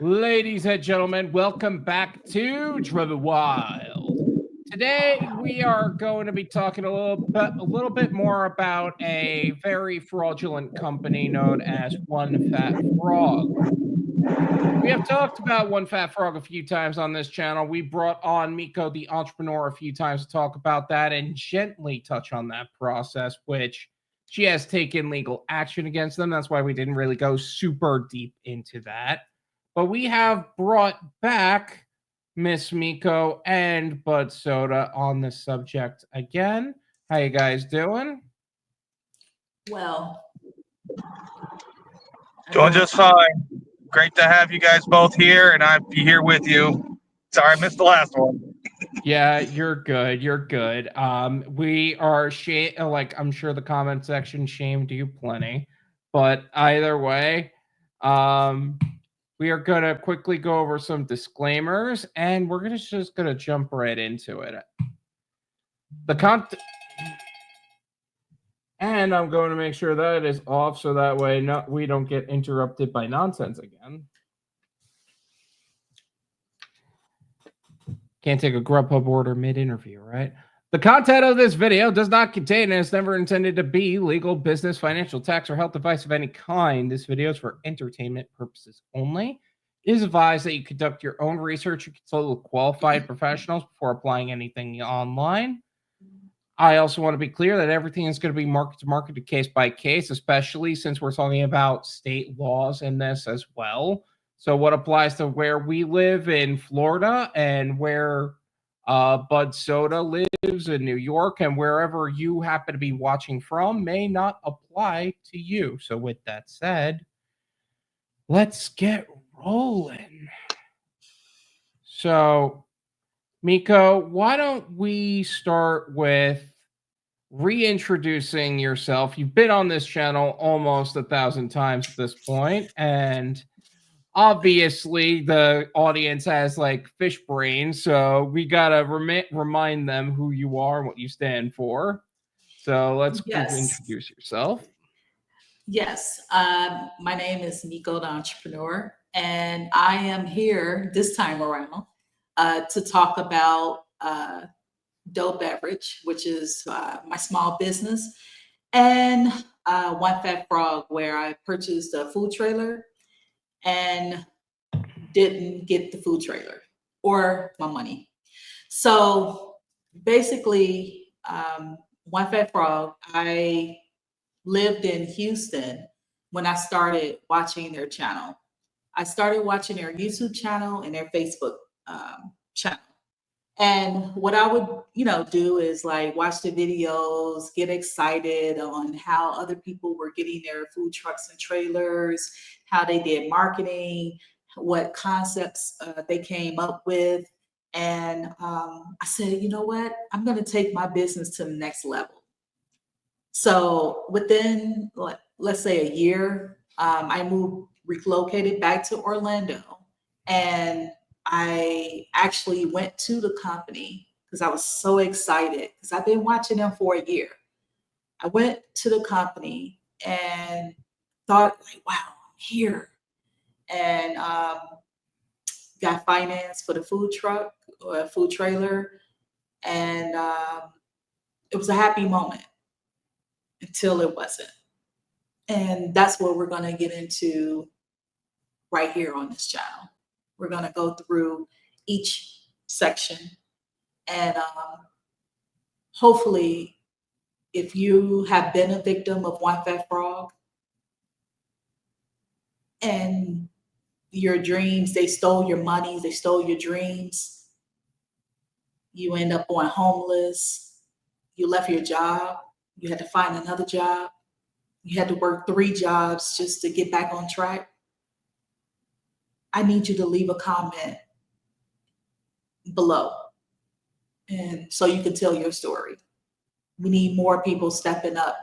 Ladies and gentlemen, welcome back to Driven Wyld. Today we are going to be talking a little bit more about a very fraudulent company known as One Fat Frog. We have talked about One Fat Frog a few times on this channel. We brought on Mico the Entrepreneur a few times to talk about that and gently touch on that process, which she has taken legal action against them. That's why we didn't really go super deep into that. But we have brought back Miss Mico and Budsoda on the subject again. How you guys doing? Well, Doing just fine. Great to have you guys both here, and I'd be here with you. Sorry, I missed the last one. Yeah, you're good. You're good. We are I'm sure the comment section shamed you plenty, but either way, we are gonna quickly go over some disclaimers, and we're just gonna jump right into it. The content. And I'm going to make sure that it is off so that way we don't get interrupted by nonsense again. Can't take a Grubhub order mid-interview, right? The content of this video does not contain and is never intended to be legal, business, financial, tax, or health advice of any kind. This video is for entertainment purposes only. It is advised that you conduct your own research and consult with qualified professionals before applying anything online. I also want to be clear that everything is going to be market to market, case by case, especially since we're talking about state laws in this as well. So what applies to where we live in Florida and where Budsoda lives in New York and wherever you happen to be watching from may not apply to you. So with that said, let's get rolling. So, Mico, why don't we start with reintroducing yourself? You've been on this channel almost 1,000 times at this point, and obviously the audience has like fish brains, so we gotta remind them who you are and what you stand for. So let's introduce yourself. Yes, my name is Mico the Entrepreneur, and I am here this time around to talk about Dope Beverage, which is my small business, and One Fat Frog, where I purchased a food trailer and didn't get the food trailer or my money. So basically, One Fat Frog, I lived in Houston when I started watching their channel. I started watching their YouTube channel and their Facebook channel. And what I would, do is like watch the videos, get excited on how other people were getting their food trucks and trailers, how they did marketing, what concepts they came up with. And I said, you know what? I'm going to take my business to the next level. So within, let's say a year, I relocated back to Orlando, and I actually went to the company because I was so excited because I've been watching them for a year. I went to the company and thought, like, wow, I'm here. And got finance for the food truck or food trailer. And it was a happy moment until it wasn't. And that's what we're going to get into right here on this channel. We're going to go through each section, and hopefully, if you have been a victim of One Fat Frog and your dreams, they stole your money, they stole your dreams, you end up going homeless, you left your job, you had to find another job, you had to work 3 jobs just to get back on track, I need you to leave a comment below, and so you can tell your story. We need more people stepping up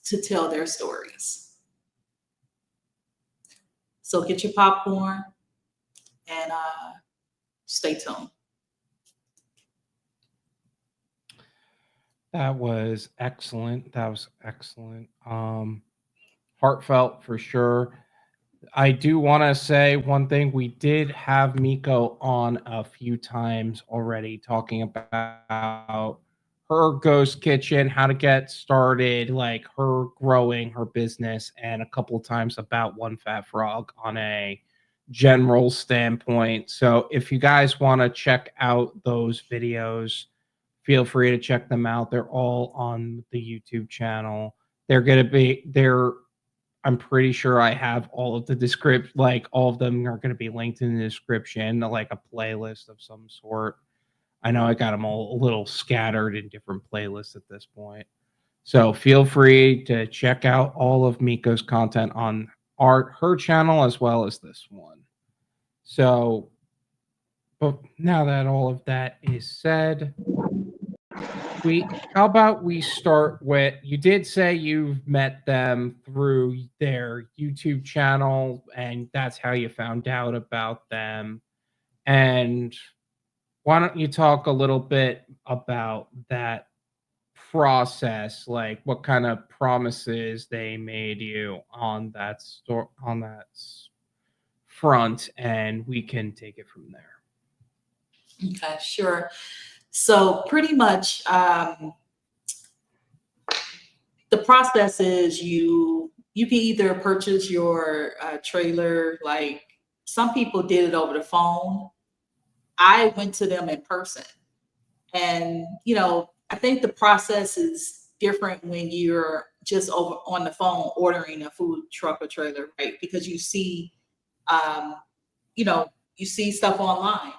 to tell their stories. So get your popcorn and stay tuned. That was excellent. Heartfelt for sure. I do want to say one thing. We did have Mico on a few times already talking about her ghost kitchen, how to get started, like her growing her business, and a couple of times about One Fat Frog on a general standpoint. So if you guys want to check out those videos, feel free to check them out. They're all on the YouTube channel. They're I'm pretty sure I have all of the descript like all of them are going to be linked in the description, like a playlist of some sort. I know I got them all a little scattered in different playlists at this point. So feel free to check out all of Miko's content on her channel as well as this one. So, but now that all of that is said, how about we start with, you did say you've met them through their YouTube channel and that's how you found out about them. And why don't you talk a little bit about that process, like what kind of promises they made you on that front, and we can take it from there. Okay, sure. So pretty much the process is you can either purchase your trailer, like some people did it over the phone. I went to them in person. And, I think the process is different when you're just over on the phone ordering a food truck or trailer, right? Because you see, you see stuff online.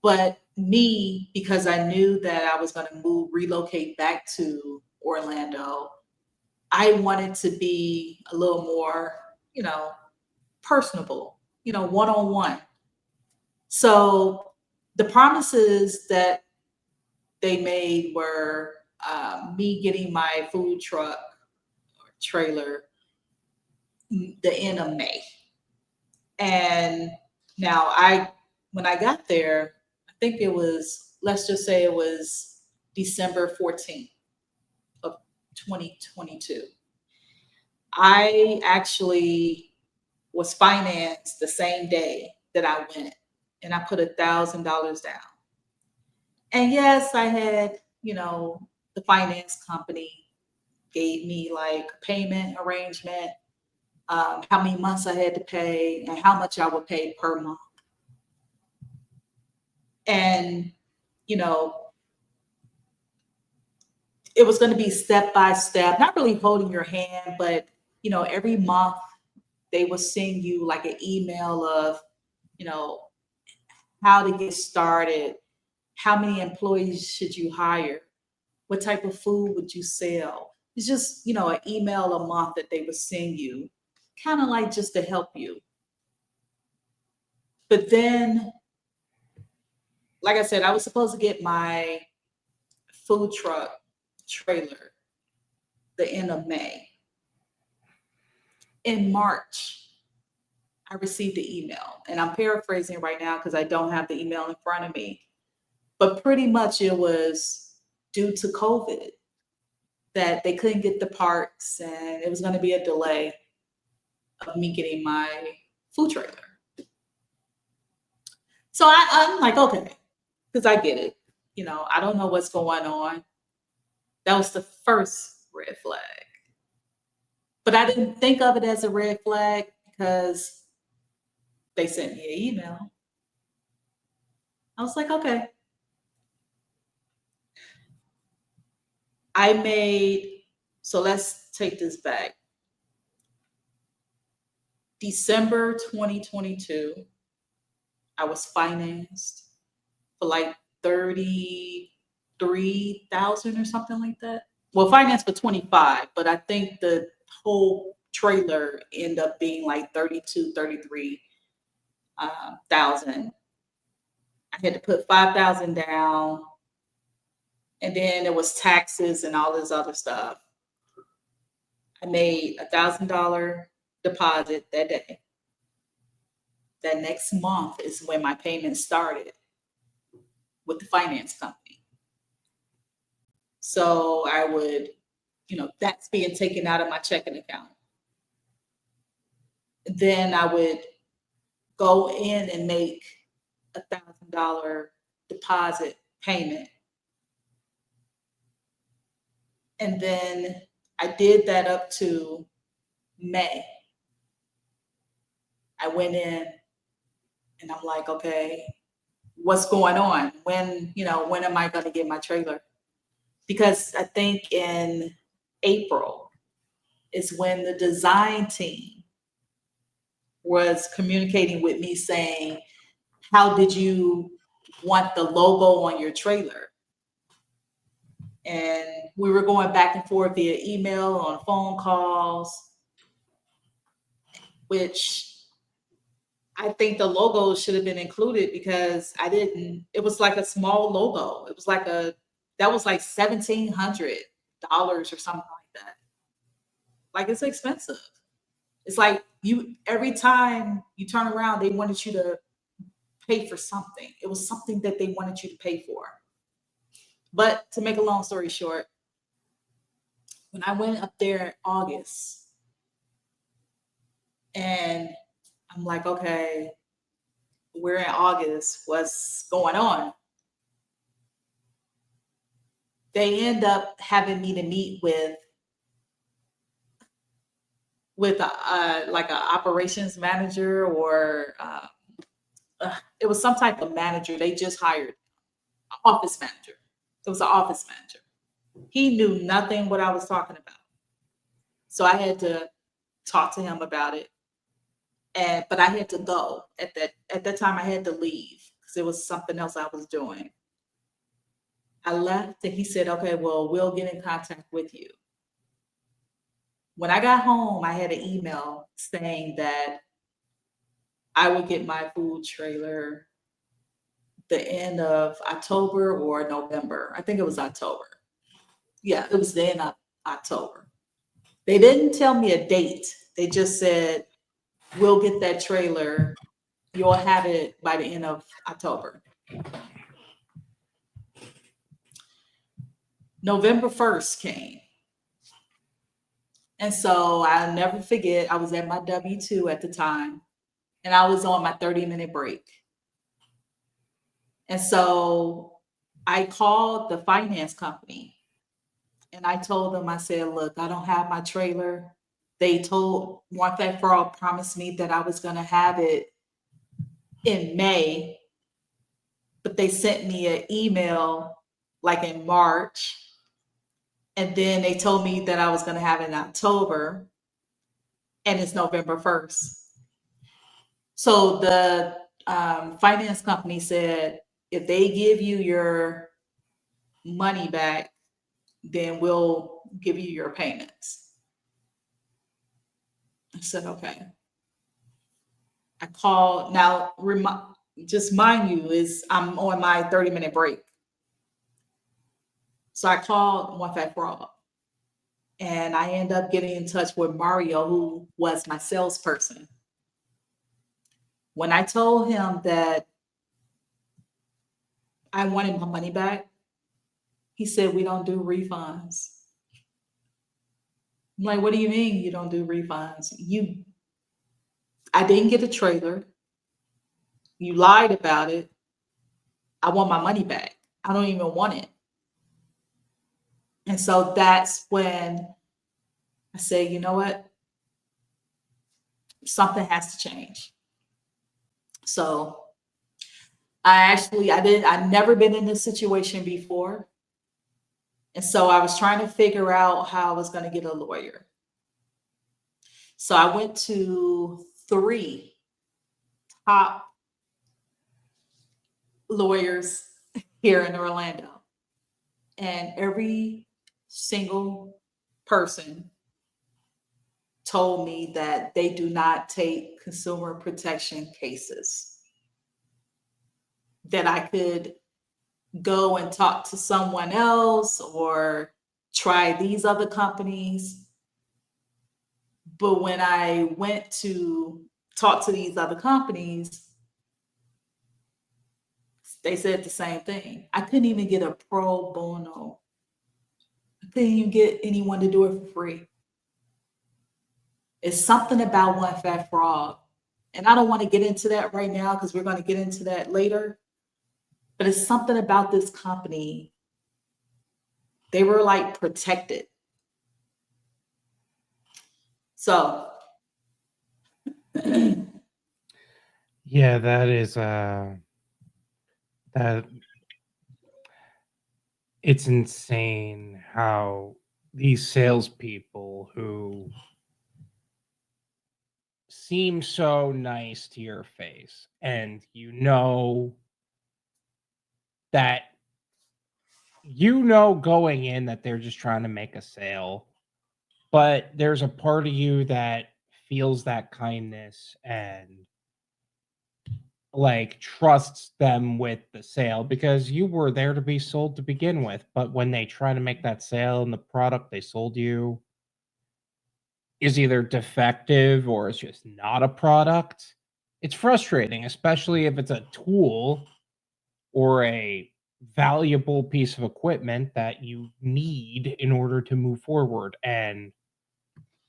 But me, because I knew that I was going to relocate back to Orlando, I wanted to be a little more, personable, one-on-one. So the promises that they made were me getting my food truck or trailer the end of May. And now when I got there, I think it was, let's just say it was December 14th of 2022. I actually was financed the same day that I went, and I put $1,000 down. And yes, I had, the finance company gave me like a payment arrangement, how many months I had to pay and how much I would pay per month. And, it was going to be step by step, not really holding your hand, but, every month they would send you like an email of, how to get started, how many employees should you hire, what type of food would you sell. It's just, an email a month that they would send you, kind of like just to help you. But then, like I said, I was supposed to get my food truck trailer the end of May. In March, I received the email, and I'm paraphrasing right now because I don't have the email in front of me, but pretty much it was due to COVID that they couldn't get the parts and it was going to be a delay of me getting my food trailer. So I'm like, okay, because I get it. I don't know what's going on. That was the first red flag. But I didn't think of it as a red flag because they sent me an email. I was like, okay. So let's take this back. December 2022, I was financed for like 33,000 or something like that. Well, financed for 25, but I think the whole trailer ended up being like 33,000. I had to put 5,000 down, and then there was taxes and all this other stuff. I made $1,000 deposit that day. That next month is when my payment started with the finance company. So I would, that's being taken out of my checking account. then I would go in and make $1,000 deposit payment. And then I did that up to May. I went in and I'm like, okay, what's going on? When am I going to get my trailer? Because I think in April is when the design team was communicating with me saying, how did you want the logo on your trailer? And we were going back and forth via email, on phone calls, which I think the logo should have been included because it was like a small logo. It was like that was like $1,700 or something like that. Like, it's expensive. It's like every time you turn around, they wanted you to pay for something. It was something that they wanted you to pay for. But to make a long story short, when I went up there in August and I'm like, okay, we're in August, what's going on? They end up having me to meet with like an operations manager or it was some type of manager. They just hired an office manager. It was an office manager. He knew nothing what I was talking about. So I had to talk to him about it. But I had to go at that time. I had to leave because it was something else I was doing. I left and he said, okay, well, we'll get in contact with you. When I got home, I had an email saying that I would get my food trailer the end of October or November. I think it was October. Yeah, it was the end of October. They didn't tell me a date. They just said, we'll get that trailer. You'll have it by the end of October. November 1st came. And so I'll never forget, I was at my W-2 at the time, and I was on my 30-minute break. And so I called the finance company, and I told them, I said, look, I don't have my trailer. They told One Fat For All promised me that I was going to have it in May, but they sent me an email like in March. And then they told me that I was going to have it in October, and it's November 1st. So the finance company said, if they give you your money back, then we'll give you your payments. I said, okay. I called. Now, just mind you, I'm on my 30-minute break. So I called One Fat For All, and I ended up getting in touch with Mario, who was my salesperson. When I told him that I wanted my money back, he said, we don't do refunds. I'm like, what do you mean you don't do refunds? I didn't get a trailer. You lied about it. I want my money back. I don't even want it. And so that's when I say, you know what? Something has to change. So I'd never been in this situation before. And so I was trying to figure out how I was going to get a lawyer. So I went to 3 top lawyers here in Orlando. And every single person told me that they do not take consumer protection cases, that I could go and talk to someone else or try these other companies. But when I went to talk to these other companies, they said the same thing. I couldn't even get a pro bono. I couldn't even get anyone to do it for free. It's something about One Fat Frog. And I don't want to get into that right now because we're going to get into that later. But it's something about this company. They were like protected. So Yeah, that is that it's insane how these salespeople who seem so nice to your face, and that going in that they're just trying to make a sale, but there's a part of you that feels that kindness and like trusts them with the sale because you were there to be sold to begin with. But when they try to make that sale and the product they sold you is either defective or it's just not a product, it's frustrating, especially if it's a tool or a valuable piece of equipment that you need in order to move forward. And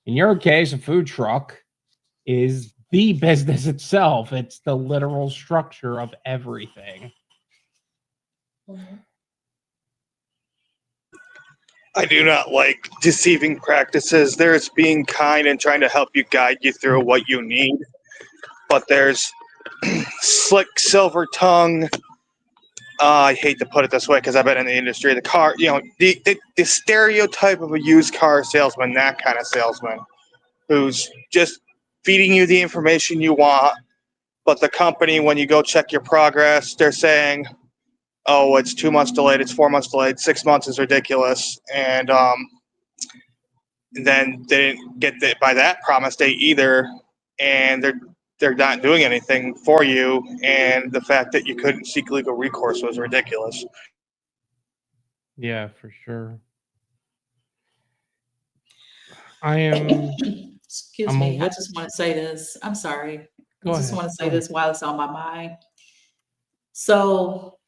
in your case, a food truck is the business itself. It's the literal structure of everything. I do not like deceiving practices. There's being kind and trying to help you guide you through what you need. But there's slick silver tongue. I hate to put it this way because I've been in the industry. The stereotype of a used car salesman, that kind of salesman, who's just feeding you the information you want. But the company, when you go check your progress, they're saying, oh, it's 2 months delayed, it's 4 months delayed, 6 months is ridiculous. And then they didn't get by that promise date either. And they're not doing anything for you. And the fact that you couldn't seek legal recourse was ridiculous. Yeah, for sure. Excuse I'm me. I just want to say this. I'm sorry. I just want to say this while it's on my mind. So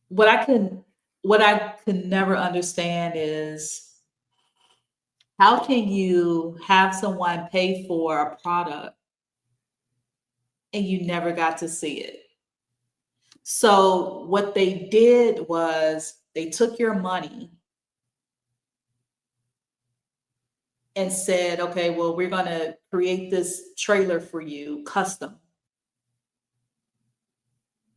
what I could never understand is how can you have someone pay for a product and you never got to see it? So what they did was they took your money and said, okay, well, we're going to create this trailer for you, custom.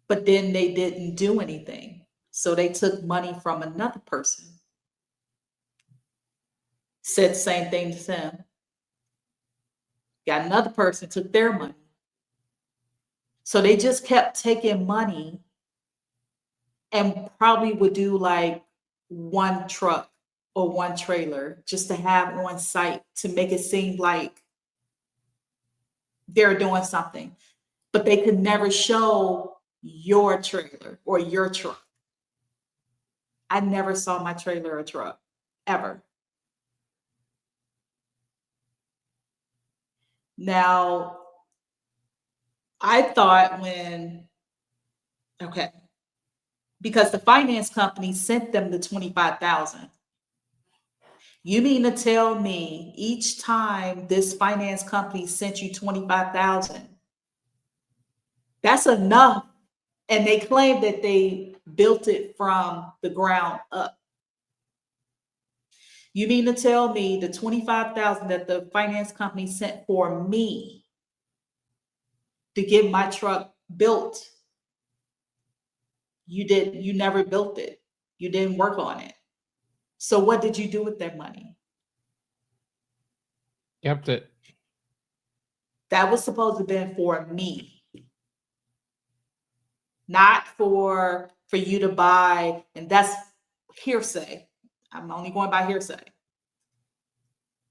But then they didn't do anything. So they took money from another person, said the same thing to them. Got another person, took their money. So they just kept taking money and probably would do like one truck or one trailer just to have on site to make it seem like they're doing something. But they could never show your trailer or your truck. I never saw my trailer or truck, ever. Now, I thought because the finance company sent them the 25,000. You mean to tell me each time this finance company sent you 25,000, that's enough? And they claim that they built it from the ground up. You mean to tell me the 25,000 that the finance company sent for me to get my truck built, you never built it. You didn't work on it. So what did you do with that money? Kept it. That was supposed to have been for me, not for you to buy. And that's hearsay. I'm only going by hearsay.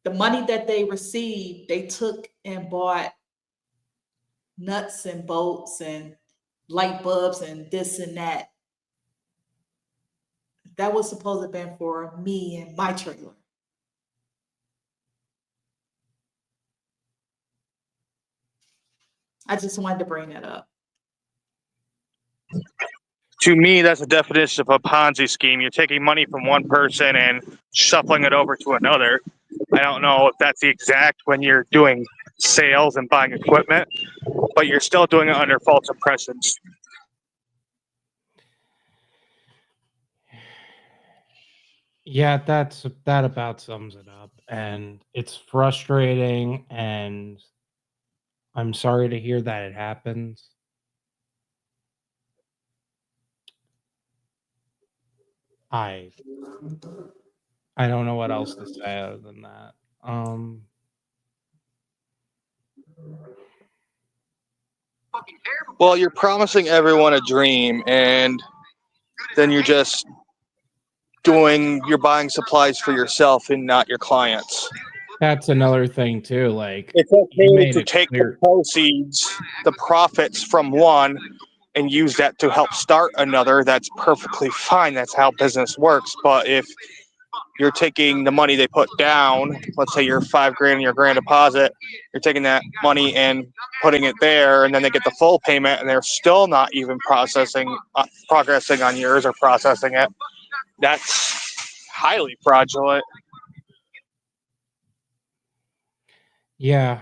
The money that they received, they took and bought nuts and bolts and light bulbs and this and that. That was supposed to have been for me and my trailer. I just wanted to bring that up. To me, that's a definition of a Ponzi scheme. You're taking money from one person and shuffling it over to another. I don't know if that's the exact when you're doing sales and buying equipment, but you're still doing it under false impressions. Yeah, that about sums it up. And it's frustrating, and I'm sorry to hear that it happens. I don't know what else to say other than that. Well, you're promising everyone a dream, and then you're buying supplies for yourself and not your clients. That's another thing too. Like, It's you okay made to it take the clear. proceeds, the profits from one, and use that to help start another. That's perfectly fine. That's how business works. But if you're taking the money they put down, let's say your $5,000 in your grand deposit, you're taking that money and putting it there, and then they get the full payment, and they're still not even progressing on yours or processing it. That's highly fraudulent. Yeah.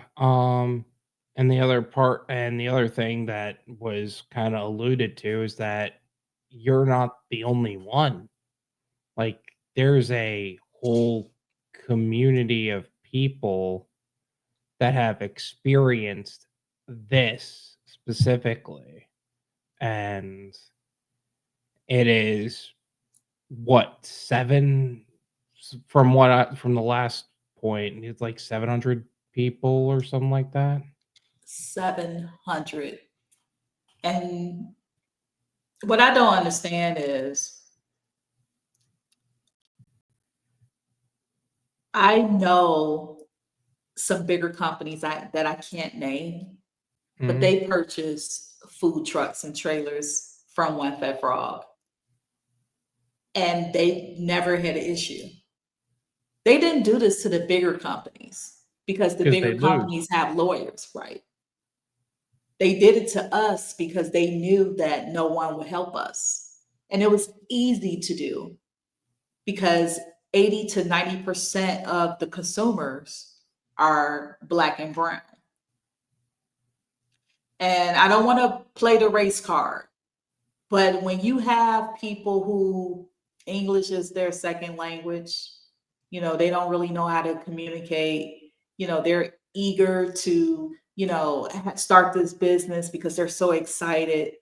And the other thing that was kind of alluded to is that you're not the only one. Like, there's a whole community of people that have experienced this specifically. And it is what, from the last point, it's like 700 people or something like that. 700. And what I don't understand is I know some bigger companies that I can't name, but Mhm. they purchase food trucks and trailers from One Fat Frog, and they never had an issue. They didn't do this to the bigger companies because the 'Cause they bigger lose. companies have lawyers, right? They did it to us because they knew that no one would help us. And it was easy to do because 80 to 90% of the consumers are Black and brown. And I don't want to play the race card, but when you have people who English is their second language, they don't really know how to communicate, they're eager to, start this business because they're so excited.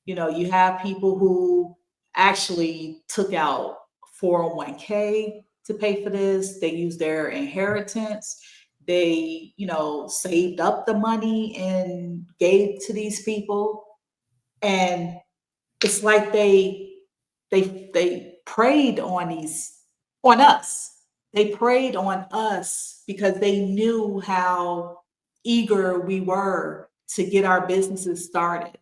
You have people who actually took out 401k to pay for this. They used their inheritance. They, saved up the money and gave to these people. And it's like they preyed on us. They preyed on us because they knew how eager we were to get our businesses started.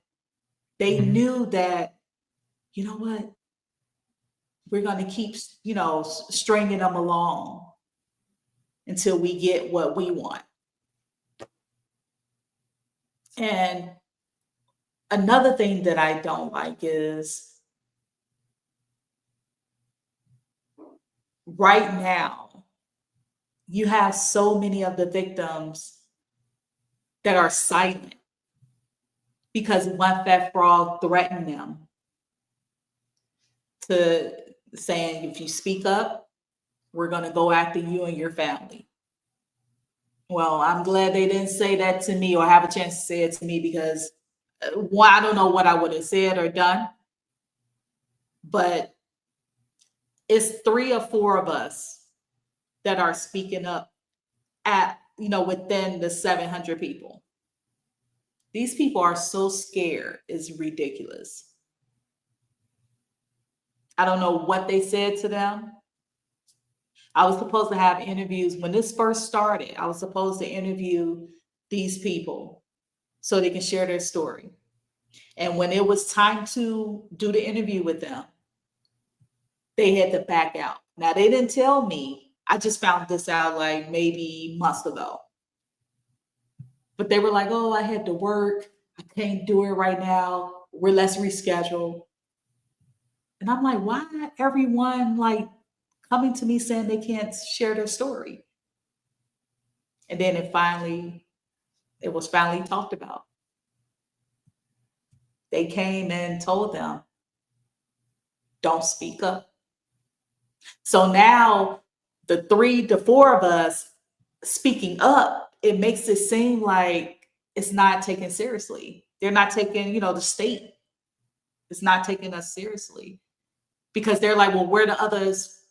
They Mhm. knew that, you know what, we're going to keep, stringing them along until we get what we want. And another thing that I don't like is right now, you have so many of the victims that are silent because One Fat Frog threatened them to saying, if you speak up, we're going to go after you and your family. Well, I'm glad they didn't say that to me or have a chance to say it to me because one, I don't know what I would have said or done, but it's 3 or 4 of us that are speaking up within the 700 people. These people are so scared, it's ridiculous. I don't know what they said to them. I was supposed to have interviews when this first started. I was supposed to interview these people so they can share their story. And when it was time to do the interview with them, they had to back out. Now, they didn't tell me. I just found this out like maybe months ago. But they were like, oh, I had to work. I can't do it right now. let's reschedule. And I'm like, why everyone like coming to me saying they can't share their story? And then it was finally talked about. They came and told them, don't speak up. So now the 3 to 4 of us speaking up, it makes it seem like it's not taken seriously. They're not taking, the state is not taking us seriously because they're like, well, where are the others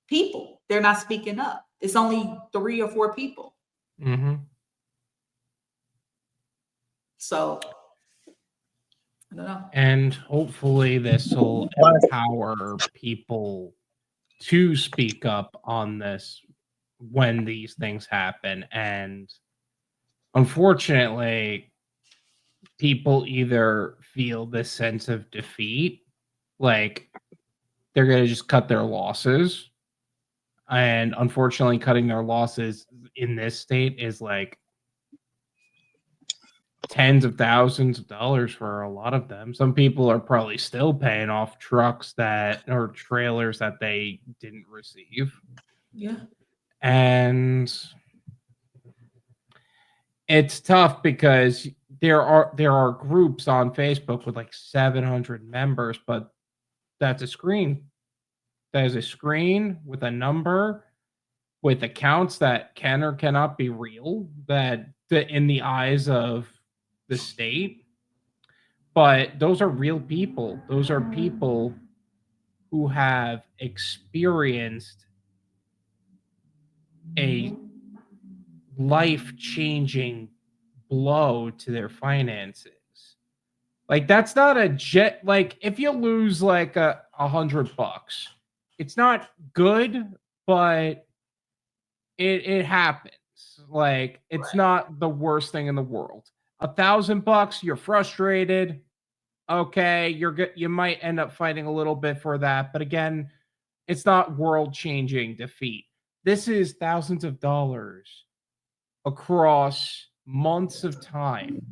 people? They're not speaking up. It's only 3 or 4 people. Mm-hmm. So I don't know. And hopefully this will empower people to speak up on this when these things happen. And unfortunately, people either feel this sense of defeat, like they're going to just cut their losses. And unfortunately, cutting their losses in this state is like tens of thousands of dollars for a lot of them. Some people are probably still paying off trucks or trailers that they didn't receive. Yeah. And it's tough because there are groups on Facebook with like 700 members, but that's a screen. That is a screen with a number, with accounts that can or cannot be real, that in the eyes of the state. But those are real people. Those are people who have experienced a life-changing blow to their finances. Like that's not like if you lose like $100, it's not good, but it happens. Like it's not the worst thing in the world. $1,000, you're frustrated. Okay, you're good. You might end up fighting a little bit for that, but again, it's not world-changing defeat. This is thousands of dollars across months of time.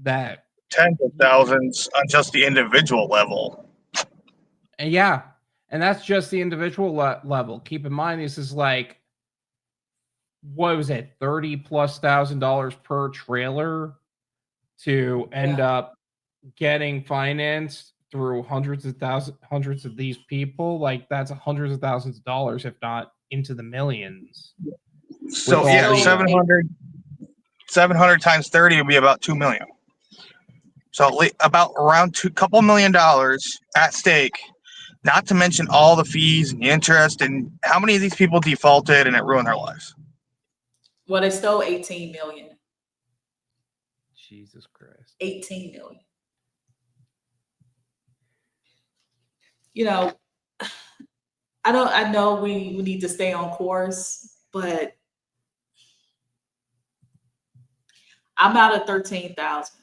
That Tens of thousands on just the individual level. and yeah, and that's just the individual level. Keep in mind, this is like, what was it, $30,000+ per trailer to end up getting financed through hundreds of these people. Like that's hundreds of thousands of dollars, if not into the millions. So yeah, 700 times 30 would be about 2 million. So about around couple $2 million at stake, not to mention all the fees and the interest, and how many of these people defaulted and it ruined their lives. Well, they stole 18 million. Jesus Christ. 18 million. I know we need to stay on course, but I'm out of 13,000.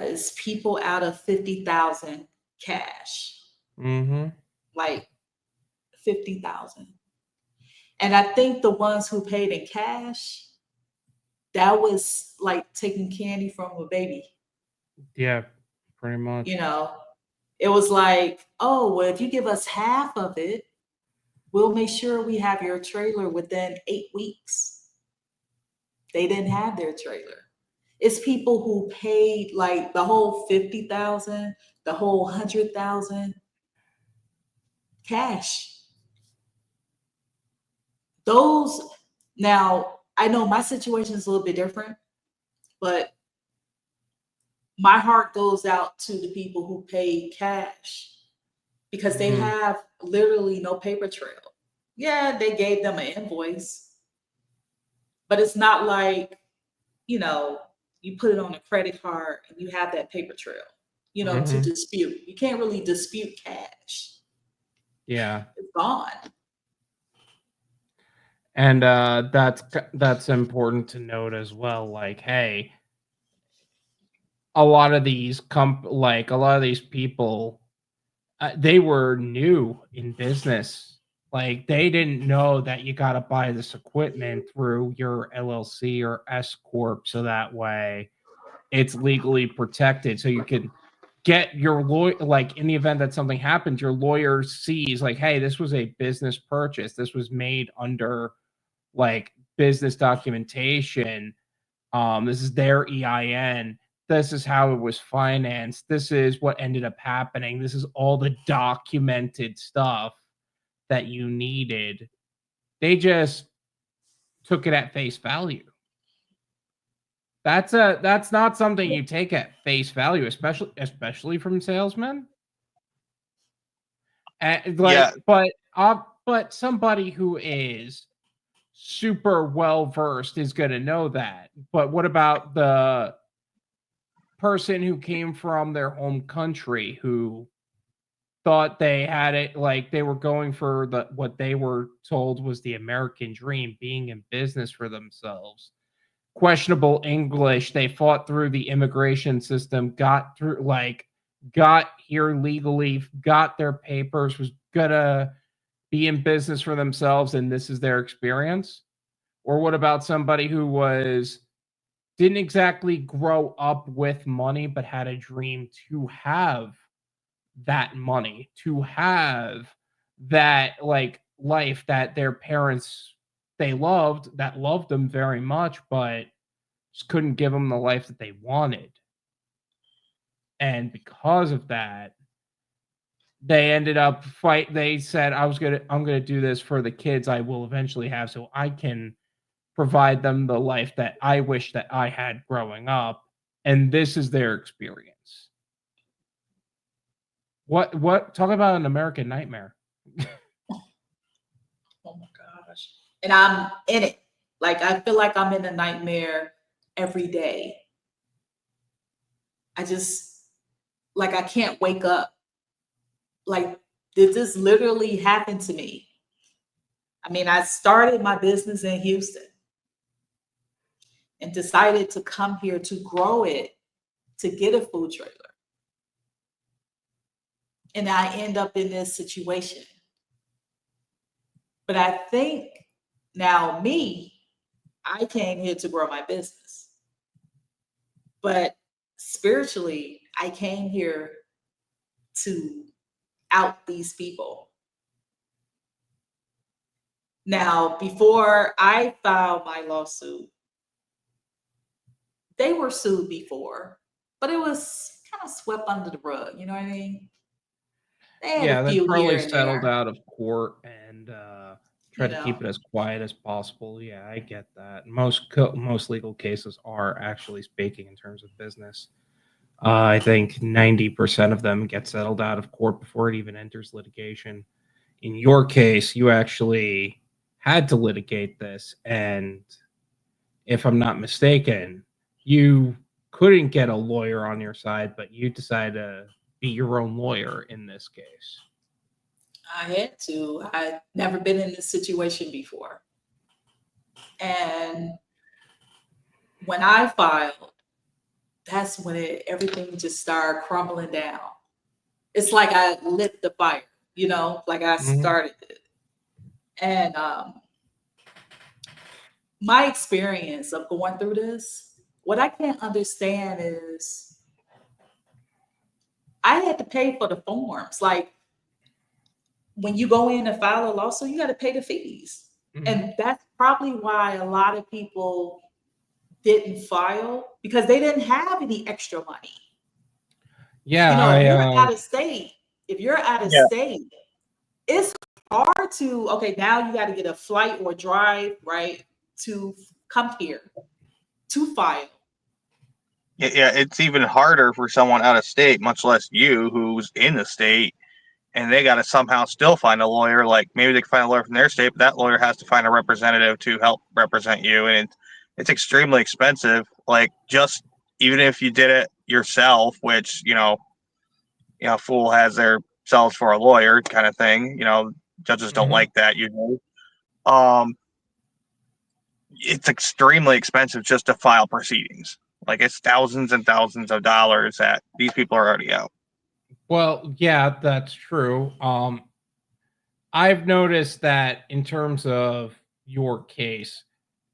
It's people out of 50,000 cash. Mm-hmm. Like 50,000. And I think the ones who paid in cash, that was like taking candy from a baby. Yeah, pretty much. It was like, oh, well, if you give us half of it, we'll make sure we have your trailer within 8 weeks. They didn't have their trailer. It's people who paid like the whole 50,000, the whole 100,000 cash. Now, I know my situation is a little bit different, but my heart goes out to the people who paid cash because they have literally no paper trail. Yeah, they gave them an invoice, but it's not like, you put it on a credit card and you have that paper trail, to dispute. You can't really dispute cash. Yeah. It's gone. And that's important to note as well. Like, hey, a lot of these people, they were new in business. Like they didn't know that you got to buy this equipment through your LLC or S corp, so that way it's legally protected. So you can get your lawyer, like in the event that something happens, your lawyer sees like, hey, this was a business purchase. This was made under like business documentation. This is their EIN. This is how it was financed. This is what ended up happening. This is all the documented stuff that you needed. They just took it at face value. That's not something you take at face value, especially from salesmen. And like, but somebody who is super well versed is going to know that. But what about the person who came from their home country who thought they had it, like they were going for what they were told was the American dream, being in business for themselves? Questionable English, they fought through the immigration system, got here legally, got their papers, was gonna be in business for themselves, and this is their experience? Or what about somebody who didn't exactly grow up with money, but had a dream to have that money, to have that like life that their parents that loved them very much, but just couldn't give them the life that they wanted. And because of that, they ended up they said, I'm gonna do this for the kids I will eventually have, so I can provide them the life that I wish that I had growing up. And this is their experience. What talk about an American nightmare. Oh my gosh. And I'm in it. Like, I feel like I'm in a nightmare every day. I can't wake up. Like, did this literally happen to me? I mean, I started my business in Houston and decided to come here to grow it, to get a food trailer. And I end up in this situation. But I think now I came here to grow my business. But spiritually, I came here to out these people. Now, before I filed my lawsuit, they were sued before, but it was kind of swept under the rug. You know what I mean? They had a They few probably here and settled there. out of court and tried to keep it as quiet as possible. Yeah, I get that. Most legal cases are, actually speaking, in terms of business. I think 90% of them get settled out of court before it even enters litigation. In your case, you actually had to litigate this, and if I'm not mistaken, you couldn't get a lawyer on your side, but you decided to be your own lawyer in this case. I had to. I'd never been in this situation before. And when I filed, that's when everything just started crumbling down. It's like I lit the fire, like I started it. And my experience of going through this, what I can't understand is I had to pay for the forms. Like, when you go in and file a lawsuit, you got to pay the fees. And that's probably why a lot of people didn't file, because they didn't have any extra money. Yeah, if you're out of state, it's hard to, okay, now you got to get a flight or drive, right, to come here to file. Yeah, it's even harder for someone out of state, much less you who's in the state, and they got to somehow still find a lawyer. Like, maybe they can find a lawyer from their state, but that lawyer has to find a representative to help represent you, and it's extremely expensive. Like, just even if you did it yourself, which fool has their selves for a lawyer kind of thing. Judges don't like that usually. It's extremely expensive just to file proceedings. Like, it's thousands and thousands of dollars that these people are already out. Well, yeah, that's true. I've noticed that in terms of your case,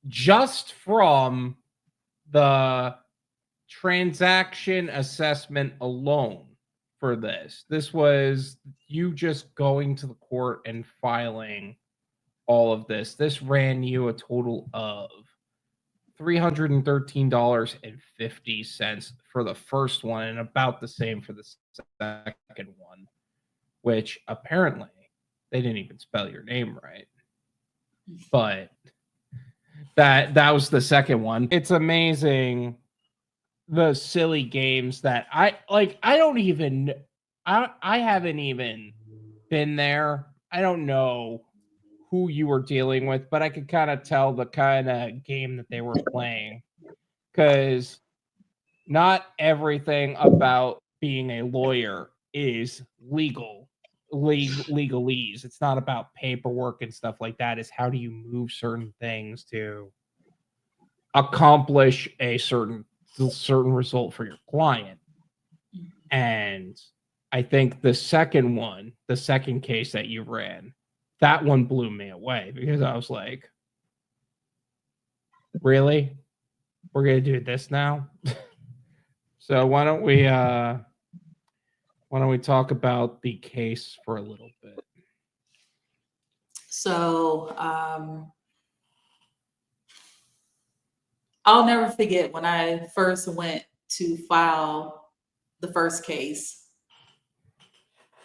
just from the transaction assessment alone for this. This was you just going to the court and filing all of this. This ran you a total of $313.50 for the first one, and about the same for the second one, which apparently they didn't even spell your name right. But that was the second one. It's amazing the silly games that I haven't even been there. I don't know who you were dealing with, but I could kind of tell the kind of game that they were playing, because not everything about being a lawyer is legalese. It's not about paperwork and stuff like that. It's how do you move certain things to accomplish a certain result for your client. And I think the second case that you ran, that one blew me away, because I was like, really? We're going to do this now? So why don't we talk about the case for a little bit? So I'll never forget when I first went to file the first case.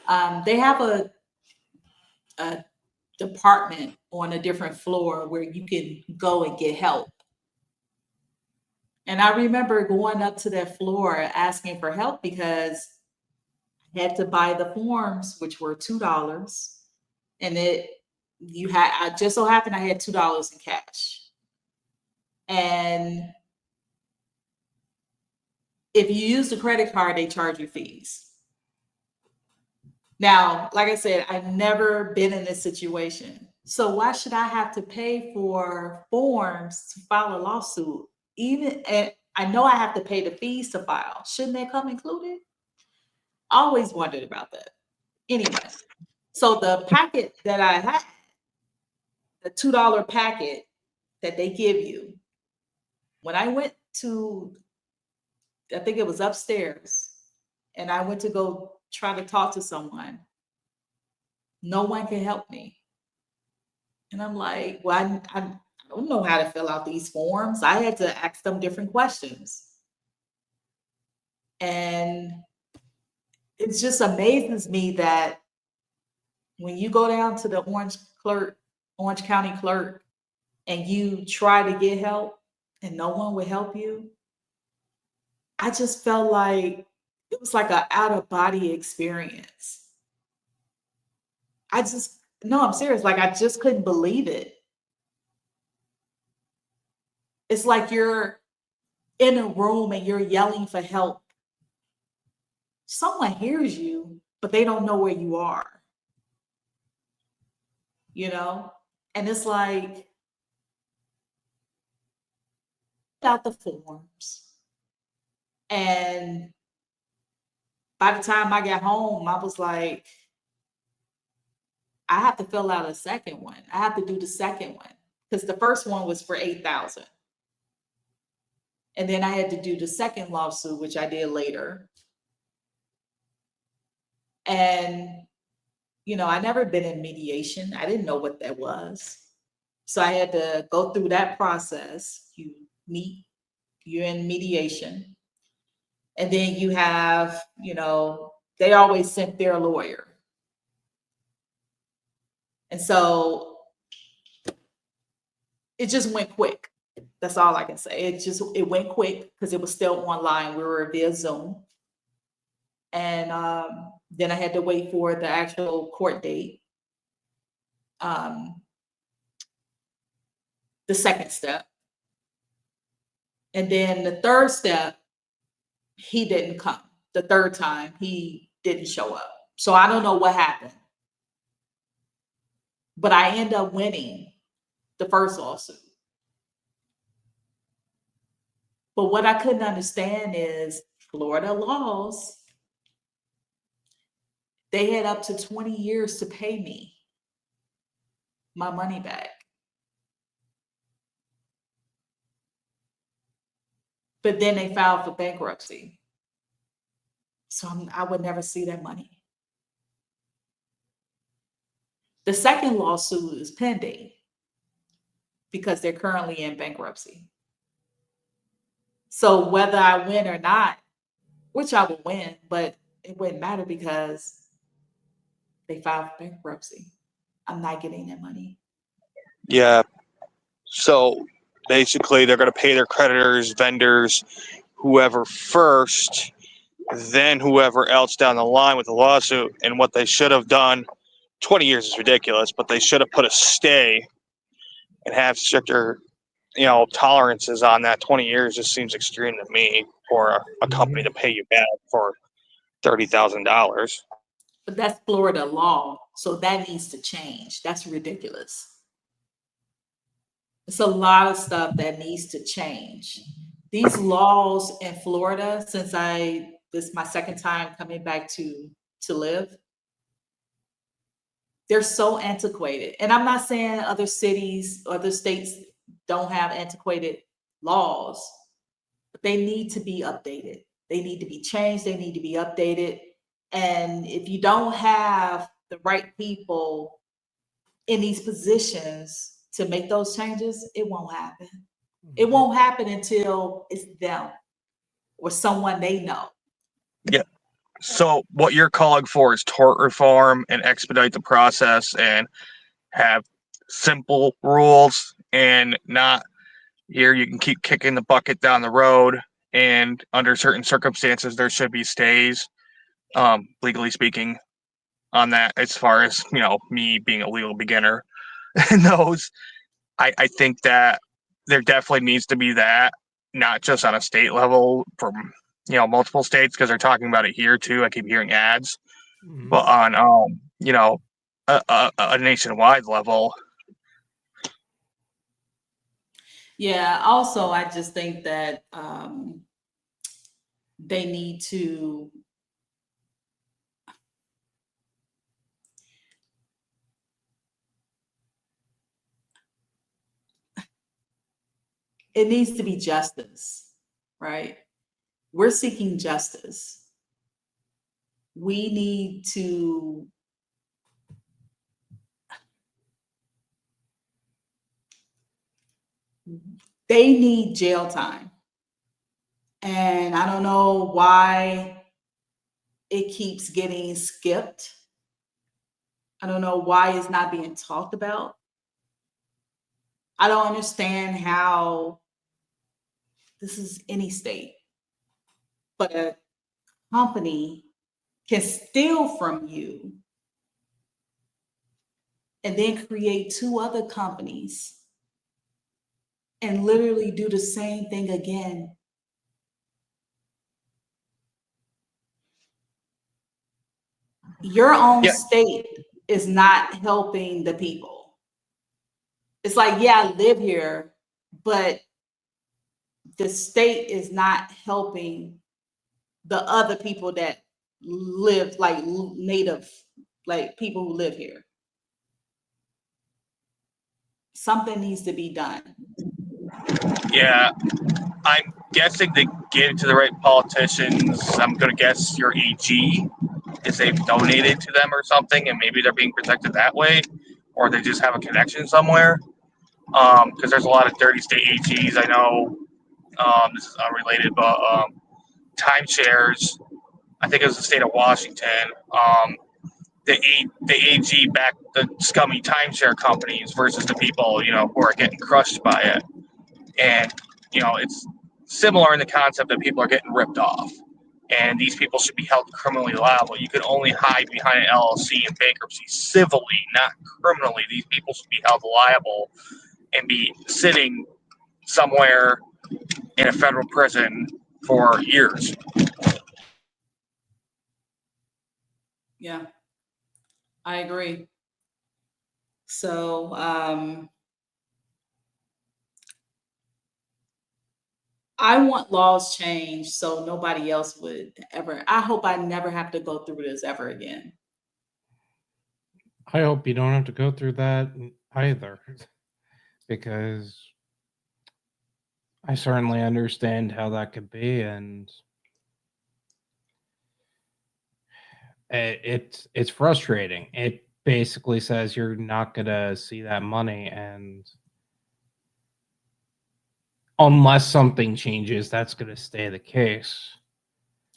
They have a department on a different floor where you can go and get help. And I remember going up to that floor asking for help because I had to buy the forms, which were $2. And I just so happened I had $2 in cash. And if you use the credit card, they charge you fees. Now, like I said, I've never been in this situation. So why should I have to pay for forms to file a lawsuit? And I know I have to pay the fees to file. Shouldn't they come included? I always wondered about that. Anyway, so the packet that I had, the $2 packet that they give you, when I went to, I think it was upstairs, and I went to go try to talk to someone, no one can help me. And I'm like, well, I don't know how to fill out these forms. I had to ask them different questions. And it just amazes me that when you go down to the Orange County clerk, and you try to get help and no one would help you, I just felt like it was like an out-of-body experience. I'm serious. Like, I just couldn't believe it. It's like you're in a room and you're yelling for help. Someone hears you, but they don't know where you are. And it's like, out the forms. And by the time I got home, I was like, I have to fill out a second one. I have to do the second one because the first one was for $8,000. And then I had to do the second lawsuit, which I did later. And, I never been in mediation. I didn't know what that was. So I had to go through that process. You're in mediation. And then you have, they always sent their lawyer. And so it just went quick. That's all I can say. It went quick because it was still online. We were via Zoom. And then I had to wait for the actual court date. The second step. And then the third step, he didn't come. The third time, he didn't show up. So I don't know what happened. But I end up winning the first lawsuit. But what I couldn't understand is Florida laws, they had up to 20 years to pay me my money back. but then they filed for bankruptcy. So I would never see that money. The second lawsuit is pending because they're currently in bankruptcy. So whether I win or not, which I will win, but it wouldn't matter because they filed for bankruptcy. I'm not getting that money. Yeah. So basically, they're going to pay their creditors, vendors, whoever first, then whoever else down the line with the lawsuit. And what they should have done, 20 years is ridiculous, but they should have put a stay and have stricter, tolerances on that. 20 years just seems extreme to me for a company to pay you back for $30,000. But that's Florida law, so that needs to change. That's ridiculous. It's a lot of stuff that needs to change. These laws in Florida, since this is my second time coming back to live, they're so antiquated. And I'm not saying other cities, other states don't have antiquated laws, but they need to be updated. They need to be changed. They need to be updated. And if you don't have the right people in these positions to make those changes, it won't happen. It won't happen until it's them or someone they know. Yeah. So what you're calling for is tort reform and expedite the process and have simple rules and not here you can keep kicking the bucket down the road, and under certain circumstances there should be stays, legally speaking, on that. As far as me being a legal beginner knows, I think that there definitely needs to be that, not just on a state level from multiple states, because they're talking about it here too. I keep hearing ads, but on a nationwide level. Yeah. Also, I just think that they need to it needs to be justice, right? We're seeking justice. We need to they need jail time. And I don't know why it keeps getting skipped. I don't know why it's not being talked about. I don't understand how this is any state, but a company can steal from you and then create two other companies and literally do the same thing again. Your own state is not helping the people. It's like, yeah, I live here, but the state is not helping the other people that live, like native, like people who live here. Something needs to be done. Yeah, I'm guessing they give it to the right politicians. I'm going to guess your AG, is they've donated to them or something, and maybe they're being protected that way, or they just have a connection somewhere. Because there's a lot of dirty state AGs. I know this is unrelated, but timeshares, I think it was the state of Washington, the AG backed the scummy timeshare companies versus the people, who are getting crushed by it. And, it's similar in the concept that people are getting ripped off. And these people should be held criminally liable. You can only hide behind an LLC in bankruptcy civilly, not criminally. These people should be held liable and be sitting somewhere in a federal prison for years. Yeah, I agree. So I want laws changed so nobody else would ever. I hope I never have to go through this ever again. I hope you don't have to go through that either, because I certainly understand how that could be, and it's frustrating. It basically says you're not gonna see that money, and unless something changes, that's gonna stay the case.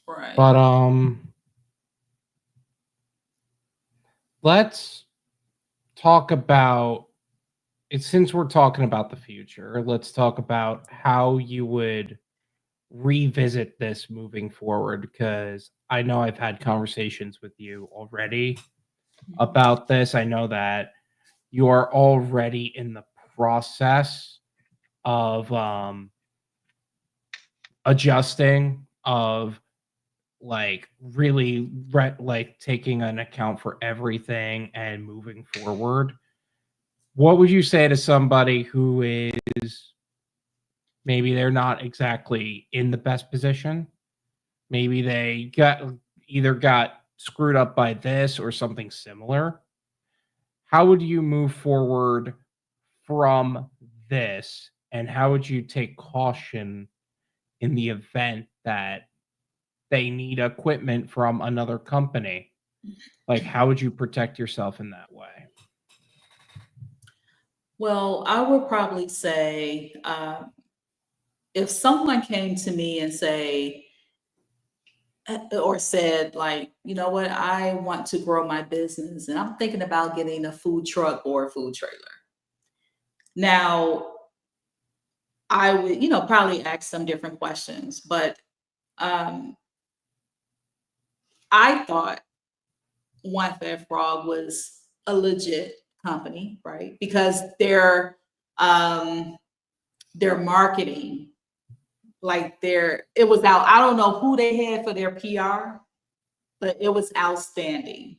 Right. But let's talk about it. Since we're talking about the future, let's talk about how you would revisit this moving forward, because I know I've had conversations with you already about this. I know that you are already in the process of adjusting, of like really like taking an account for everything and moving forward. What would you say to somebody who is maybe they're not exactly in the best position? Maybe they got screwed up by this or something similar. How would you move forward from this, and how would you take caution in the event that they need equipment from another company? Like, how would you protect yourself in that way? Well, I would probably say if someone came to me and said like, you know what, I want to grow my business and I'm thinking about getting a food truck or a food trailer. Now, I would, probably ask some different questions, but um, I thought One Fed Frog was a legit company, right? Because um, their marketing, like it was out. I don't know who they had for their PR, but it was outstanding.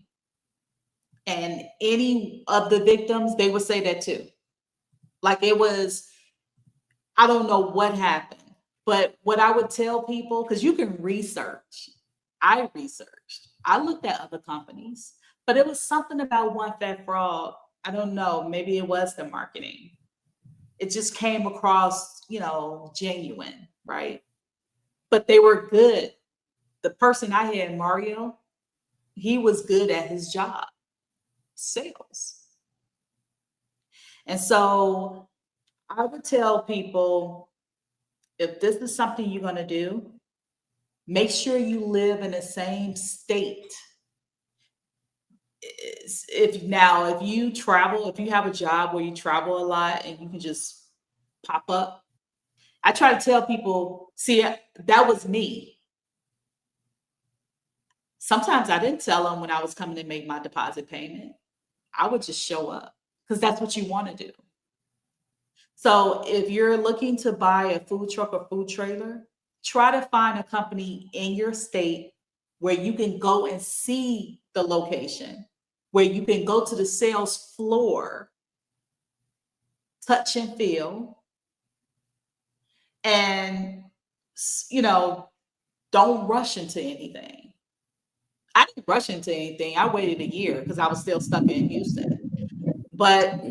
And any of the victims, they would say that too. Like it was, I don't know what happened, but what I would tell people, because you can research, I researched, I looked at other companies, but it was something about One Fat Frog. I don't know, maybe it was the marketing. It just came across, genuine, right? But they were good. The person I had, Mario, he was good at his job, sales. And so I would tell people, if this is something you're going to do, make sure you live in the same state. If you travel, if you have a job where you travel a lot and you can just pop up, I try to tell people, see, that was me. Sometimes I didn't tell them when I was coming to make my deposit payment. I would just show up because that's what you want to do. So if you're looking to buy a food truck or food trailer, try to find a company in your state where you can go and see the location, where you can go to the sales floor, touch and feel, and don't rush into anything. I didn't rush into anything. I waited a year because I was still stuck in Houston. But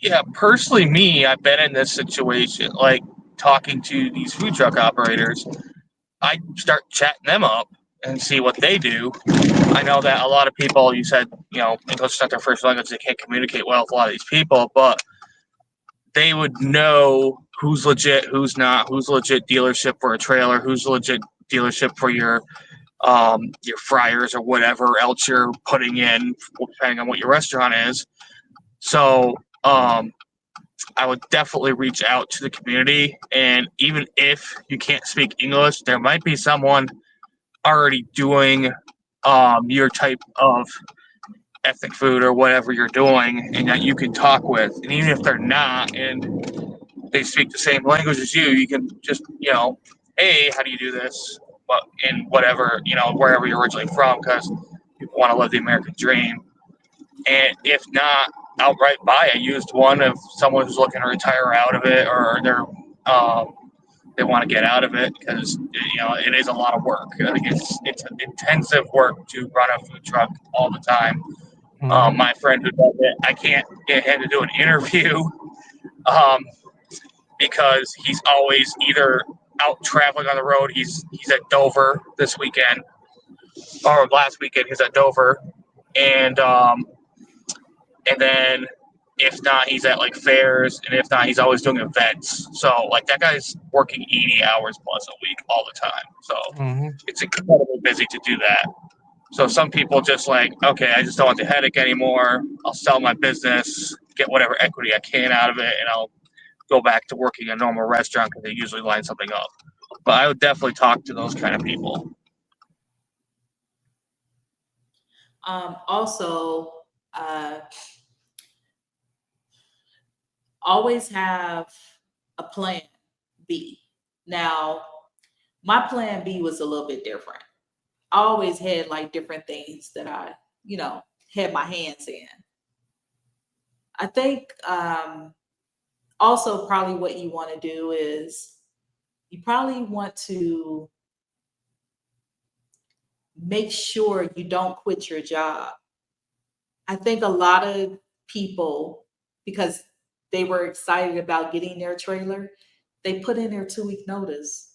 Yeah, personally, me, I've been in this situation, like talking to these food truck operators. I start chatting them up and see what they do. I know that a lot of people, you said, English is not their first language, they can't communicate well with a lot of these people, but they would know who's legit, who's not, who's legit dealership for a trailer, who's legit dealership for your fryers or whatever else you're putting in, depending on what your restaurant is. So I would definitely reach out to the community, and even if you can't speak English, there might be someone already doing your type of ethnic food or whatever you're doing, and that you can talk with. And even if they're not, and they speak the same language as you can just, hey, how do you do this? But in whatever, wherever you're originally from, because people want to live the American dream. And if not, outright buy a used one of someone who's looking to retire out of it, or they want to get out of it, because it is a lot of work. I think it's an intensive work to run a food truck all the time. My friend who does it, I can't get him to do an interview because he's always either out traveling on the road. He's at Dover this weekend, or last weekend he's at Dover, and then if not, he's at like fairs, and if not, he's always doing events. So like that guy's working 80 hours plus a week all the time. So it's incredibly busy to do that. So some people just like, okay, I just don't want the headache anymore. I'll sell my business, get whatever equity I can out of it, and I'll go back to working a normal restaurant because they usually line something up. But I would definitely talk to those kind of people. Also, always have a plan B. Now, my plan B was a little bit different. I always had like different things that I, had my hands in. I think also probably what you want to do is you probably want to make sure you don't quit your job. I think a lot of people, because they were excited about getting their trailer, they put in their 2-week notice.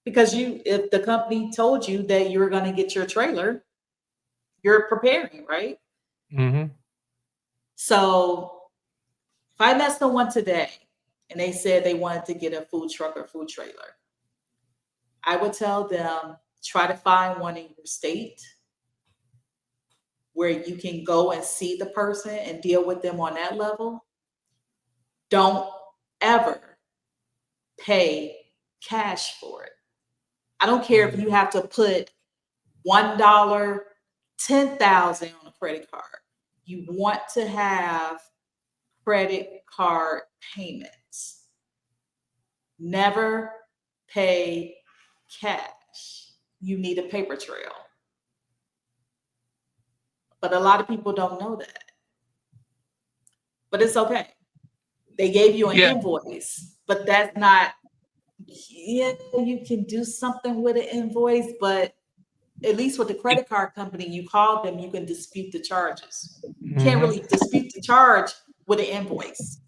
Because if the company told you that you were going to get your trailer, you're preparing, right? So if I met someone today and they said they wanted to get a food truck or food trailer, I would tell them, try to find one in your state where you can go and see the person and deal with them on that level. Don't ever pay cash for it. I don't care if you have to put $1, 10,000 on a credit card. You want to have credit card payments. Never pay cash. You need a paper trail. But a lot of people don't know that. But it's okay. They gave you an invoice, but that's not, you can do something with an invoice, but at least with the credit card company, you call them, you can dispute the charges. You can't really dispute the charge with an invoice.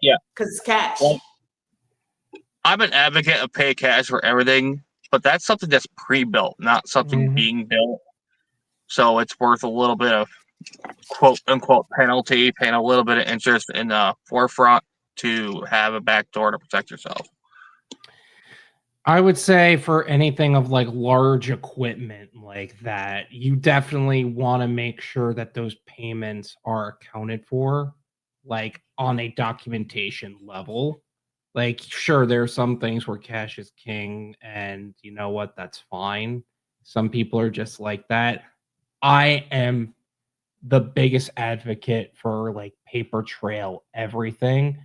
Yeah. Because it's cash. Well, I'm an advocate of pay cash for everything, but that's something that's pre-built, not something being built. So it's worth a little bit of quote unquote penalty, paying a little bit of interest in the forefront to have a back door to protect yourself. I would say for anything of like large equipment like that, you definitely want to make sure that those payments are accounted for, like on a documentation level. Like, sure, there are some things where cash is king, and you know what? That's fine. Some people are just like that. I am the biggest advocate for like paper trail everything.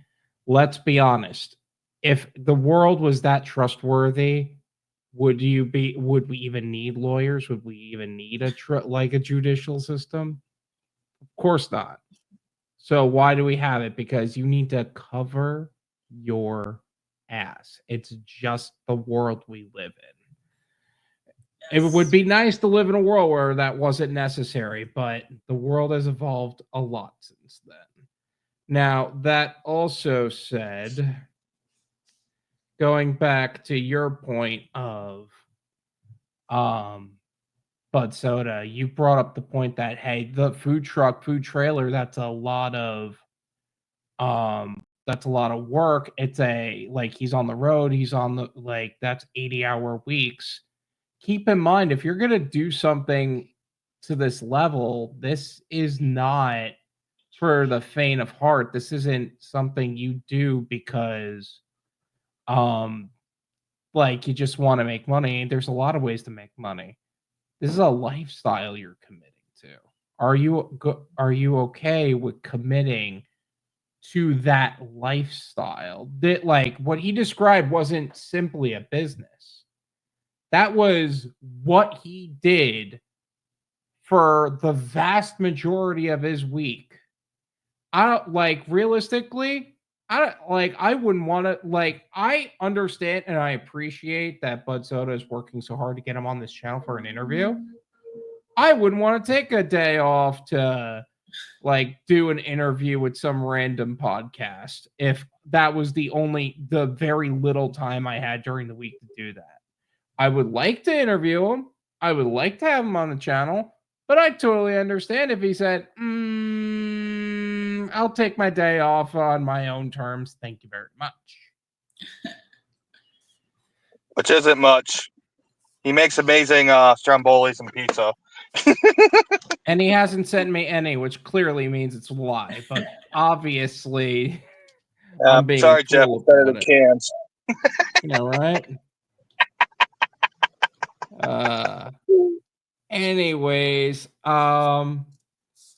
Let's be honest. If the world was that trustworthy, would we even need lawyers? Would we even need a judicial system? Of course not. So why do we have it? Because you need to cover your ass. It's just the world we live in. It would be nice to live in a world where that wasn't necessary, but the world has evolved a lot since then. Now, that also said, going back to your point of Budsoda, you brought up the point that, hey, the food truck, food trailer, that's a lot of work. It's he's on the road, he's on the that's 80-hour weeks. Keep in mind, if you're gonna do something to this level, this is not for the faint of heart. This isn't something you do because you just want to make money. There's a lot of ways to make money. This is a lifestyle you're committing to. Are you okay with committing to that lifestyle? That what he described wasn't simply a business. That was what he did for the vast majority of his week. I don't realistically, I wouldn't want to I understand and I appreciate that Budsoda is working so hard to get him on this channel for an interview. I wouldn't want to take a day off to like do an interview with some random podcast if that was the very little time I had during the week to do that. I would like to interview him. I would like to have him on the channel, but I totally understand if he said, I'll take my day off on my own terms. Thank you very much. Which isn't much. He makes amazing strombolis and pizza. And he hasn't sent me any, which clearly means it's a lie, but obviously I'm being Sorry, Jeff. fool It's better about than it. cans. Yeah, right? Anyways,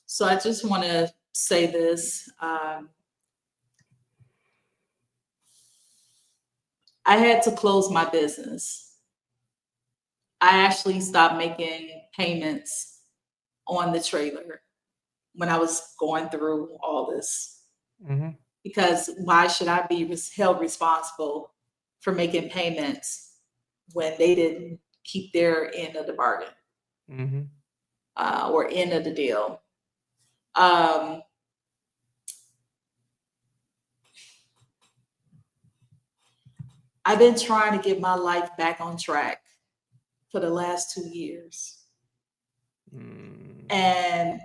So I just want to say this. I had to close my business. I actually stopped making payments on the trailer when I was going through all this. Because why should I be held responsible for making payments when they didn't keep their end of the bargain or end of the deal? I've been trying to get my life back on track for the last 2 years. And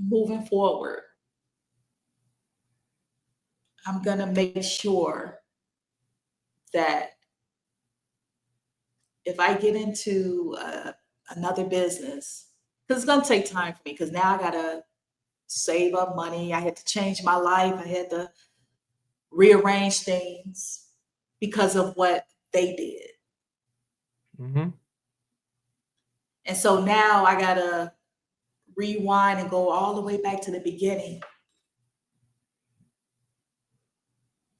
moving forward, I'm going to make sure that if I get into another business, because it's going to take time for me, because now I got to save up money. I had to change my life. I had to rearrange things because of what they did. And so now I got to rewind and go all the way back to the beginning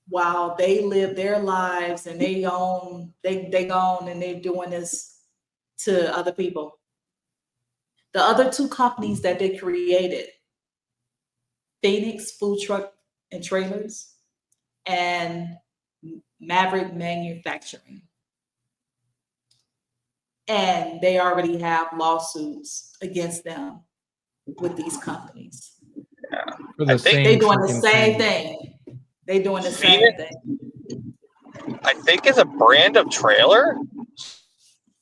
while they live their lives and they own and they're doing this to other people. The other two companies that they created, Phoenix Food Truck and Trailers and Maverick Manufacturing. And they already have lawsuits against them with these companies. They're doing the same thing. They're doing the same thing. I think is a brand of trailer.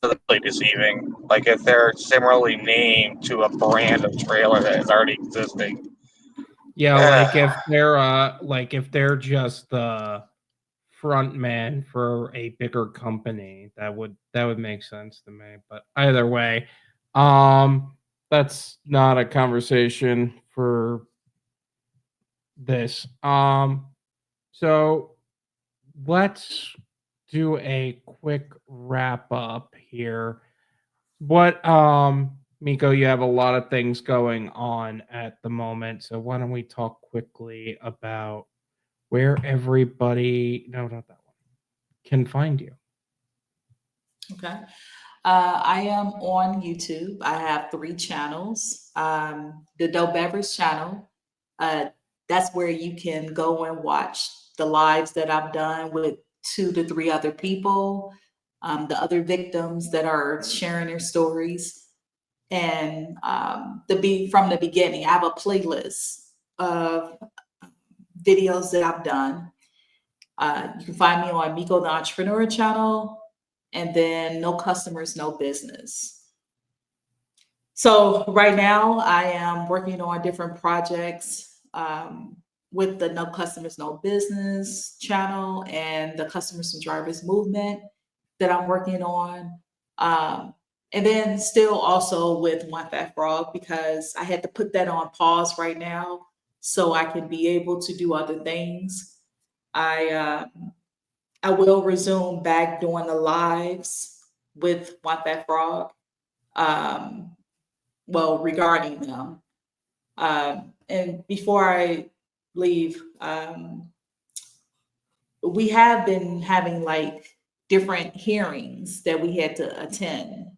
That's really deceiving. Like if they're similarly named to a brand of trailer that is already existing. Yeah, like if they're just the front man for a bigger company, that would make sense to me. But either way, that's not a conversation for this. So let's do a quick wrap up here. What Mico, you have a lot of things going on at the moment, so why don't we talk quickly about where everybody not that one can find you. Okay. I am on YouTube. I have 3 channels. The Dope Beverage channel, that's where you can go and watch the lives that I've done with 2 to 3 other people, the other victims that are sharing their stories. And from the beginning, I have a playlist of videos that I've done. You can find me on Mico the Entrepreneur channel, and then No Customers, No Business. So right now I am working on different projects with the No Customers, No Business channel and the Customers and Drivers movement that I'm working on. And then still also with Want That Frog, because I had to put that on pause right now so I can be able to do other things. I will resume back doing the lives with Want That Frog, regarding them. And before I leave, we have been having like different hearings that we had to attend.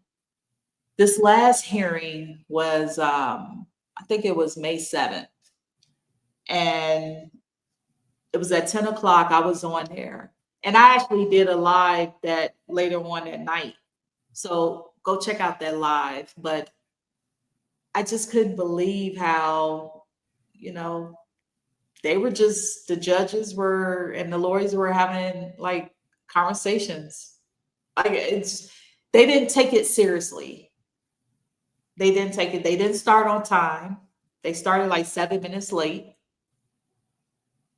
This last hearing was, I think it was May 7th. And it was at 10 o'clock. I was on there. And I actually did a live that later on at night. So go check out that live. But I just couldn't believe how, you know, they were just, the judges were and the lawyers were having like conversations. Like it's, they didn't take it seriously. They didn't take it. They didn't start on time. They started like 7 minutes late,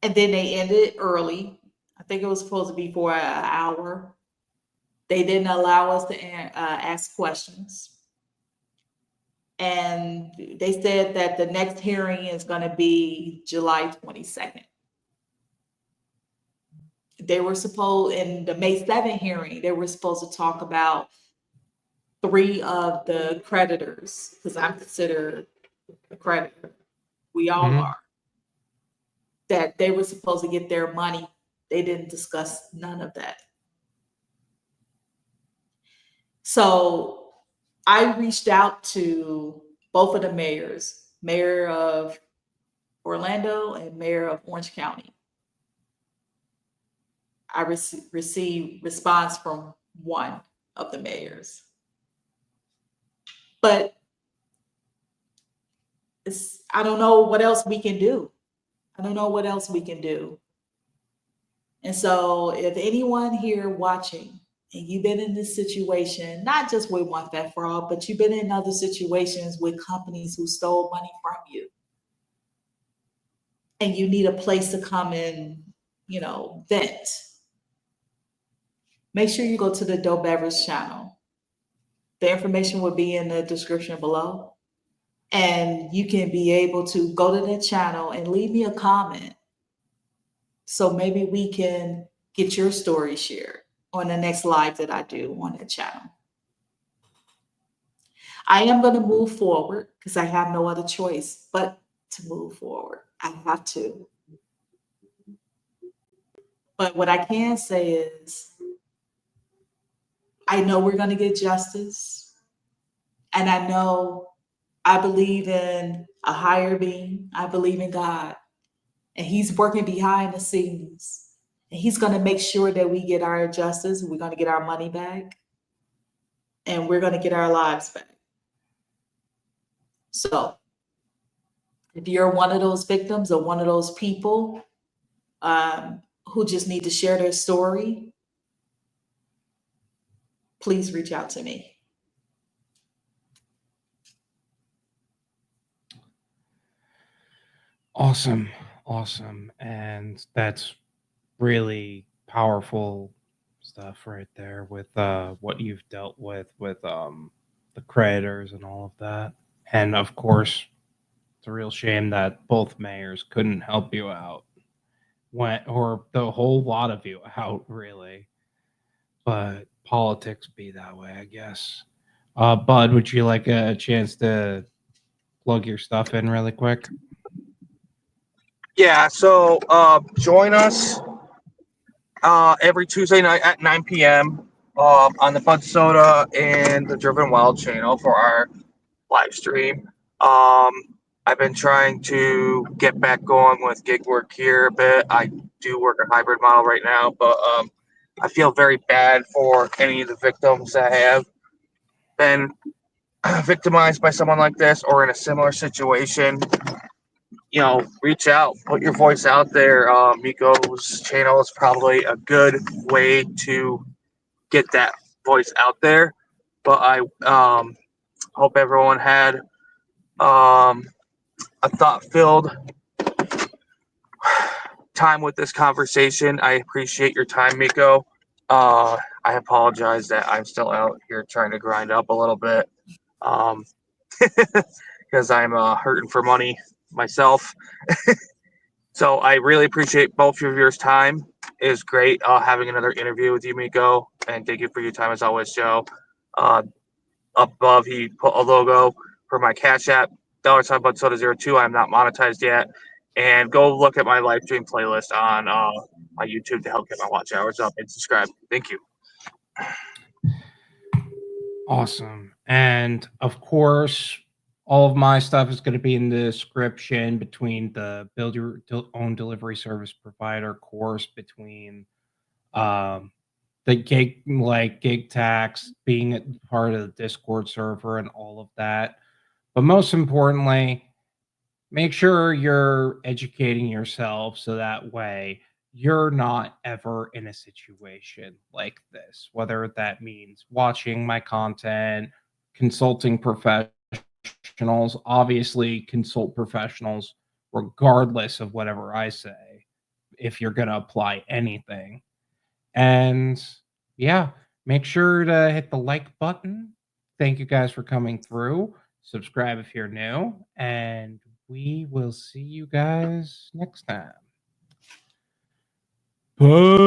and then they ended early. I think it was supposed to be for an hour. They didn't allow us to ask questions. And they said that the next hearing is going to be July 22nd. They were supposed, in the May 7th hearing, they were supposed to talk about 3 of the creditors, because I'm considered a creditor. We all Mhm. are. That they were supposed to get their money. They didn't discuss none of that. So I reached out to both of the mayors, mayor of Orlando and mayor of Orange County. I received response from one of the mayors. But I don't know what else we can do. I don't know what else we can do. And so if anyone here watching, and you've been in this situation, not just with One Fat for All, but you've been in other situations with companies who stole money from you, and you need a place to come and, vent, make sure you go to the Dope Beverage channel. The information will be in the description below. And you can be able to go to the channel and leave me a comment. So maybe we can get your story shared on the next live that I do on the channel. I am going to move forward because I have no other choice but to move forward. I have to. But what I can say is, I know we're going to get justice. And I believe in a higher being. I believe in God. And he's working behind the scenes. And he's going to make sure that we get our justice. We're going to get our money back. And we're going to get our lives back. So if you're one of those victims or one of those people who just need to share their story, please reach out to me. Awesome. And that's really powerful stuff right there with what you've dealt with the creditors and all of that. And of course, it's a real shame that both mayors couldn't help you out. Or the whole lot of you out, really. But politics be that way, I guess. Bud, would you like a chance to plug your stuff in really quick? Yeah, so join us every Tuesday night at 9 p.m. On the Budsoda and the Driven Wyld channel for our live stream. I've been trying to get back going with gig work here a bit. I do work a hybrid model right now, but I feel very bad for any of the victims that have been victimized by someone like this or in a similar situation. Reach out, put your voice out there. Mico's channel is probably a good way to get that voice out there. But I hope everyone had a thought-filled time with this conversation. I appreciate your time, Mico. I apologize that I'm still out here trying to grind up a little bit because I'm hurting for money myself. So I really appreciate both of your time. It was great having another interview with you, Mico, and thank you for your time as always, Joe. Up above, he put a logo for my Cashapp, $sign Budsoda02. I'm not monetized yet. And go look at my live stream playlist on my YouTube to help get my watch hours up and subscribe. Thank you. Awesome. And of course, all of my stuff is going to be in the description between the build your own delivery service provider course, between the gig tax, being part of the Discord server and all of that. But most importantly, make sure you're educating yourself so that way you're not ever in a situation like this, whether that means watching my content, consulting professionals. Obviously, consult professionals regardless of whatever I say if you're going to apply anything. And yeah, make sure to hit the like button. Thank you guys for coming through. Subscribe if you're new, and we will see you guys next time. Bye.